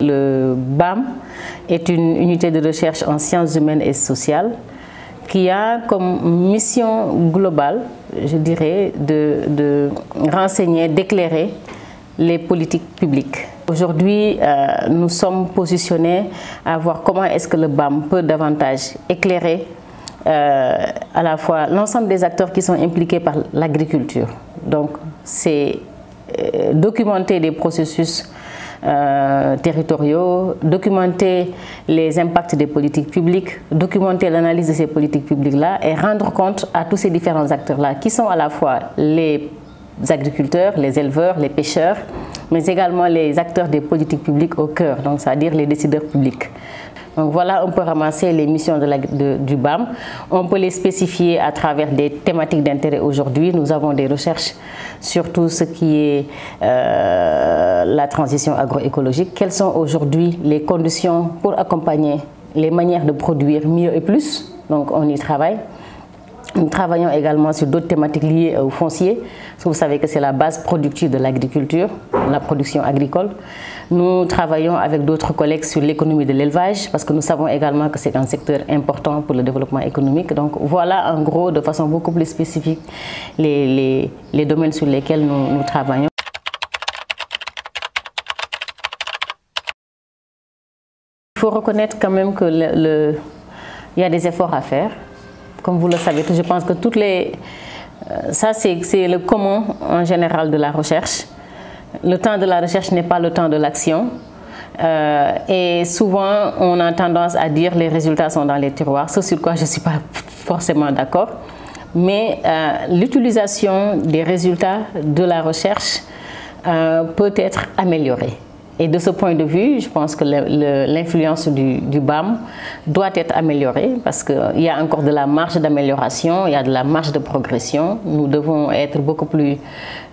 Le BAM est une unité de recherche en sciences humaines et sociales qui a comme mission globale, je dirais, de renseigner, d'éclairer les politiques publiques. Aujourd'hui, nous sommes positionnés à voir comment est-ce que le BAM peut davantage éclairer à la fois l'ensemble des acteurs qui sont impliqués par l'agriculture. Donc, c'est documenter des processus territoriaux, documenter les impacts des politiques publiques, documenter l'analyse de ces politiques publiques-là et rendre compte à tous ces différents acteurs-là qui sont à la fois les agriculteurs, les éleveurs, les pêcheurs, mais également les acteurs des politiques publiques au cœur, donc c'est-à-dire les décideurs publics. Donc voilà, on peut ramasser les missions du BAM. On peut les spécifier à travers des thématiques d'intérêt aujourd'hui. Nous avons des recherches sur tout ce qui est la transition agroécologique. Quelles sont aujourd'hui les conditions pour accompagner les manières de produire mieux et plus? Donc on y travaille. Nous travaillons également sur d'autres thématiques liées au foncier, parce que vous savez que c'est la base productive de l'agriculture, la production agricole. Nous travaillons avec d'autres collègues sur l'économie de l'élevage, parce que nous savons également que c'est un secteur important pour le développement économique. Donc voilà en gros, de façon beaucoup plus spécifique, les domaines sur lesquels nous travaillons. Il faut reconnaître quand même qu'il y a des efforts à faire. Comme vous le savez, je pense que ça c'est le commun en général de la recherche. Le temps de la recherche n'est pas le temps de l'action. Et souvent, on a tendance à dire les résultats sont dans les tiroirs, ce sur quoi je ne suis pas forcément d'accord. Mais l'utilisation des résultats de la recherche peut être améliorée. Et de ce point de vue, je pense que l'influence du BAM doit être améliorée parce qu'il y a encore de la marge d'amélioration, il y a de la marge de progression. Nous devons être beaucoup plus,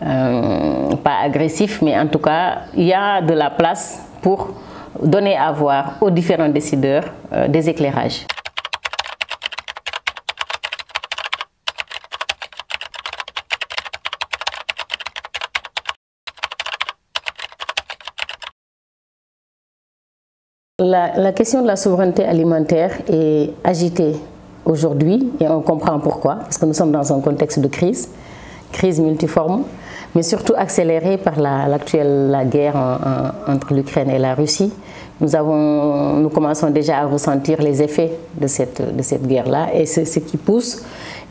pas agressifs, mais en tout cas, il y a de la place pour donner à voir aux différents décideurs des éclairages. La question de la souveraineté alimentaire est agitée aujourd'hui et on comprend pourquoi, parce que nous sommes dans un contexte de crise multiforme, mais surtout accélérée par la guerre entre l'Ukraine et la Russie. Nous commençons déjà à ressentir les effets de cette guerre-là et c'est ce qui pousse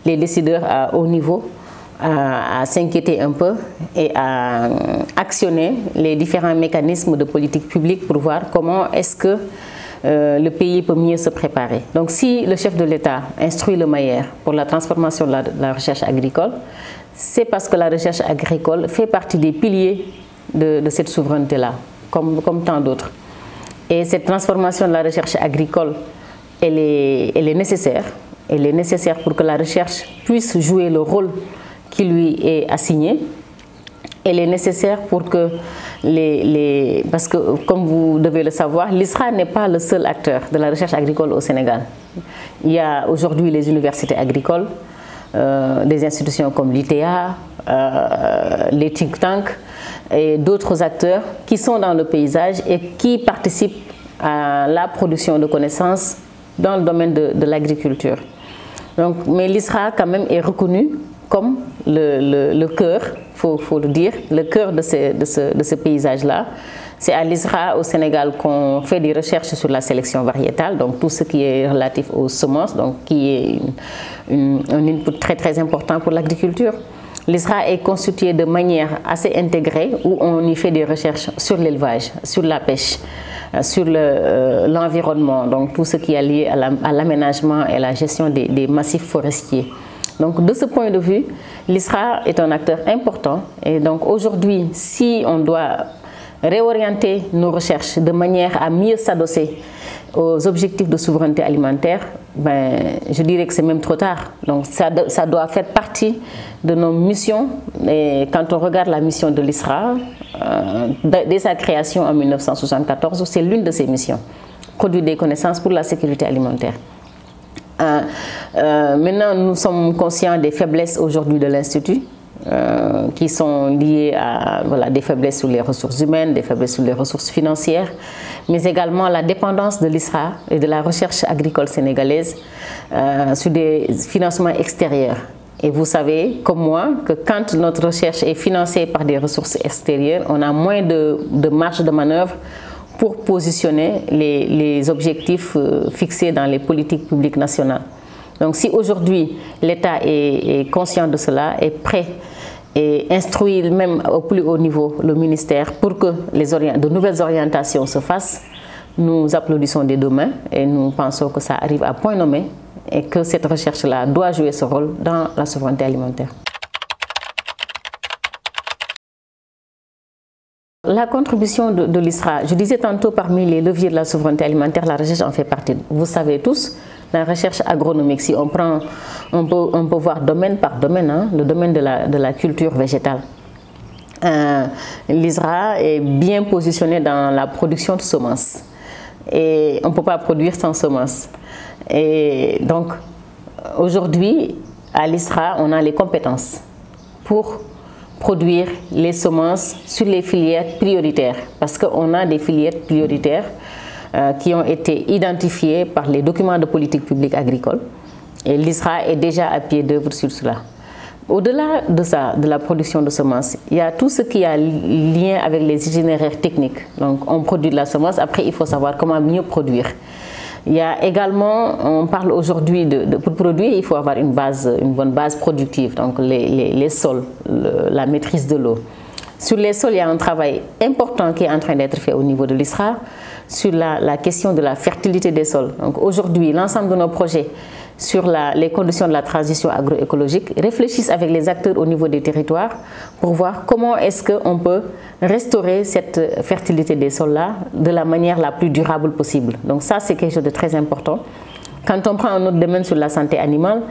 les décideurs à haut niveau à s'inquiéter un peu et à actionner les différents mécanismes de politique publique pour voir comment est-ce que le pays peut mieux se préparer. Donc si le chef de l'État instruit le Mayer pour la transformation de la recherche agricole, c'est parce que la recherche agricole fait partie des piliers de cette souveraineté-là, comme tant d'autres. Et cette transformation de la recherche agricole, elle est nécessaire. Elle est nécessaire pour que la recherche puisse jouer le rôle qui lui est assigné. Elle est nécessaire pour que parce que, comme vous devez le savoir, l'ISRA n'est pas le seul acteur de la recherche agricole au Sénégal. Il y a aujourd'hui les universités agricoles, des institutions comme l'ITA, les think tanks et d'autres acteurs qui sont dans le paysage et qui participent à la production de connaissances dans le domaine de l'agriculture. Mais l'ISRA quand même est reconnu comme le cœur, faut le dire, le cœur de ce paysage-là. C'est à l'ISRA au Sénégal qu'on fait des recherches sur la sélection variétale, donc tout ce qui est relatif aux semences, donc qui est un input très très important pour l'agriculture. L'ISRA est constitué de manière assez intégrée où on y fait des recherches sur l'élevage, sur la pêche, sur l'environnement, donc tout ce qui est lié à l'aménagement et la gestion des massifs forestiers. Donc de ce point de vue, l'ISRA est un acteur important et donc aujourd'hui, si on doit réorienter nos recherches de manière à mieux s'adosser aux objectifs de souveraineté alimentaire, je dirais que c'est même trop tard. Donc ça doit faire partie de nos missions. Et quand on regarde la mission de l'ISRA, dès sa création en 1974, c'est l'une de ses missions, produire des connaissances pour la sécurité alimentaire. Maintenant, nous sommes conscients des faiblesses aujourd'hui de l'Institut. qui sont liées à des faiblesses sur les ressources humaines, des faiblesses sur les ressources financières, mais également la dépendance de l'ISRA et de la recherche agricole sénégalaise sur des financements extérieurs. Et vous savez, comme moi, que quand notre recherche est financée par des ressources extérieures, on a moins de marge de manœuvre pour positionner les objectifs fixés dans les politiques publiques nationales. Donc si aujourd'hui l'État est conscient de cela, est prêt et instruit même au plus haut niveau le ministère pour que de nouvelles orientations se fassent, nous applaudissons des deux mains et nous pensons que ça arrive à point nommé et que cette recherche-là doit jouer ce rôle dans la souveraineté alimentaire. La contribution de l'ISRA, je disais tantôt parmi les leviers de la souveraineté alimentaire, la recherche en fait partie. Vous savez tous, la recherche agronomique, si on peut voir domaine par domaine, le domaine de la culture végétale. L'ISRA est bien positionné dans la production de semences et on ne peut pas produire sans semences. Et donc aujourd'hui, à l'ISRA, on a les compétences pour produire les semences sur les filières prioritaires, parce qu'on a des filières prioritaires qui ont été identifiées par les documents de politique publique agricole et l'ISRA est déjà à pied d'œuvre sur cela. Au-delà de ça, de la production de semences, il y a tout ce qui a lien avec les itinéraires techniques. Donc on produit de la semence, après il faut savoir comment mieux produire. Il y a également, on parle aujourd'hui pour produire, il faut avoir une bonne base productive, donc les sols, la maîtrise de l'eau. Sur les sols, il y a un travail important qui est en train d'être fait au niveau de l'ISRA sur la question de la fertilité des sols. Donc aujourd'hui, l'ensemble de nos projets sur les conditions de la transition agroécologique réfléchissent avec les acteurs au niveau des territoires pour voir comment est-ce qu'on peut restaurer cette fertilité des sols-là de la manière la plus durable possible. Donc ça, c'est quelque chose de très important. Quand on prend un autre domaine sur la santé animale,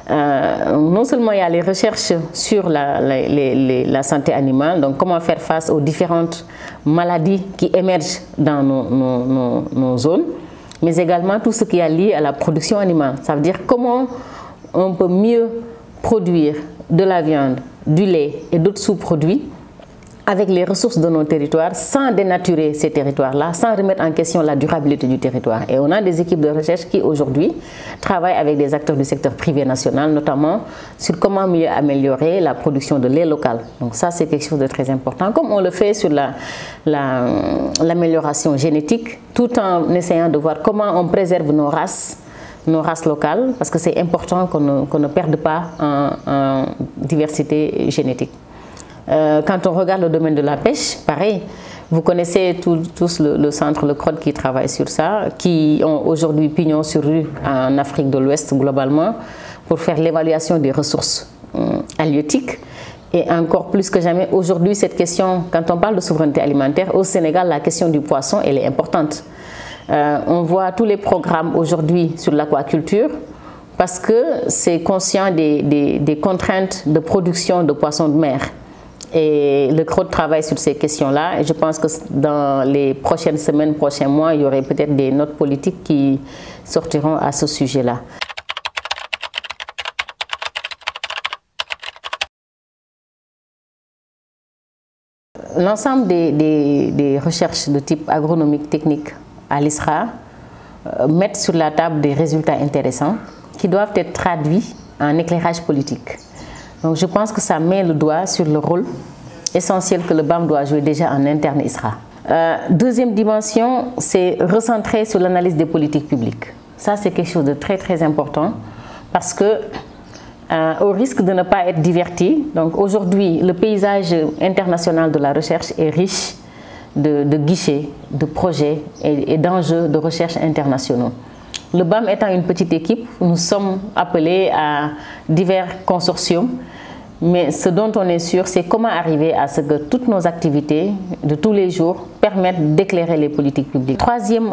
non seulement il y a les recherches sur la santé animale, donc comment faire face aux différentes maladies qui émergent dans nos zones, mais également tout ce qui est lié à la production animale. Ça veut dire comment on peut mieux produire de la viande, du lait et d'autres sous-produits avec les ressources de nos territoires sans dénaturer ces territoires-là, sans remettre en question la durabilité du territoire. Et on a des équipes de recherche qui aujourd'hui travaillent avec des acteurs du secteur privé national, notamment sur comment mieux améliorer la production de lait local. Donc ça, c'est quelque chose de très important, comme on le fait sur l'amélioration génétique, tout en essayant de voir comment on préserve nos races locales, parce que c'est important qu'on ne perde pas en diversité génétique. Quand on regarde le domaine de la pêche, pareil, vous connaissez tous le centre, le CROD qui travaille sur ça, qui ont aujourd'hui pignon sur rue en Afrique de l'Ouest globalement pour faire l'évaluation des ressources halieutiques. Et encore plus que jamais, aujourd'hui, cette question, quand on parle de souveraineté alimentaire, au Sénégal, la question du poisson, elle est importante. On voit tous les programmes aujourd'hui sur l'aquaculture parce que c'est conscient des contraintes de production de poissons de mer. Et le CROD travaille sur ces questions-là et je pense que dans les prochaines semaines, prochains mois, il y aurait peut-être des notes politiques qui sortiront à ce sujet-là. L'ensemble des recherches de type agronomique technique à l'ISRA mettent sur la table des résultats intéressants qui doivent être traduits en éclairage politique. Donc je pense que ça met le doigt sur le rôle essentiel que le BAM doit jouer déjà en interne ISRA. Deuxième dimension, c'est recentrer sur l'analyse des politiques publiques. Ça, c'est quelque chose de très très important parce que au risque de ne pas être diverti, donc aujourd'hui, le paysage international de la recherche est riche de guichets, de projets et d'enjeux de recherche internationaux. Le BAM étant une petite équipe, nous sommes appelés à divers consortiums, mais ce dont on est sûr, c'est comment arriver à ce que toutes nos activités de tous les jours permettent d'éclairer les politiques publiques. Troisième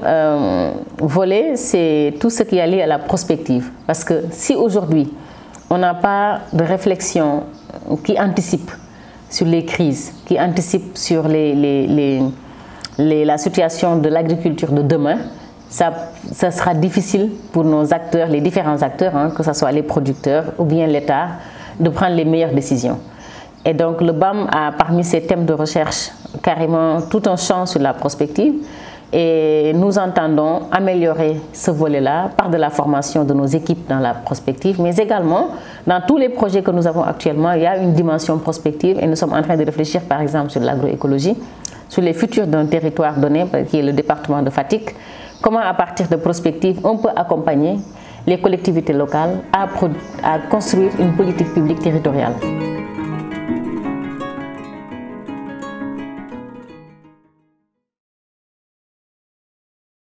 volet, c'est tout ce qui est lié à la prospective. Parce que si aujourd'hui, on n'a pas de réflexion qui anticipe sur les crises, qui anticipe sur la situation de l'agriculture de demain, ça sera difficile pour nos acteurs, les différents acteurs, que ce soit les producteurs ou bien l'État, de prendre les meilleures décisions. Et donc le BAM a parmi ses thèmes de recherche carrément tout un champ sur la prospective. Et nous entendons améliorer ce volet-là par de la formation de nos équipes dans la prospective, mais également dans tous les projets que nous avons actuellement, il y a une dimension prospective et nous sommes en train de réfléchir par exemple sur l'agroécologie, sur les futurs d'un territoire donné qui est le département de Fatick, comment à partir de prospective on peut accompagner les collectivités locales à construire une politique publique territoriale.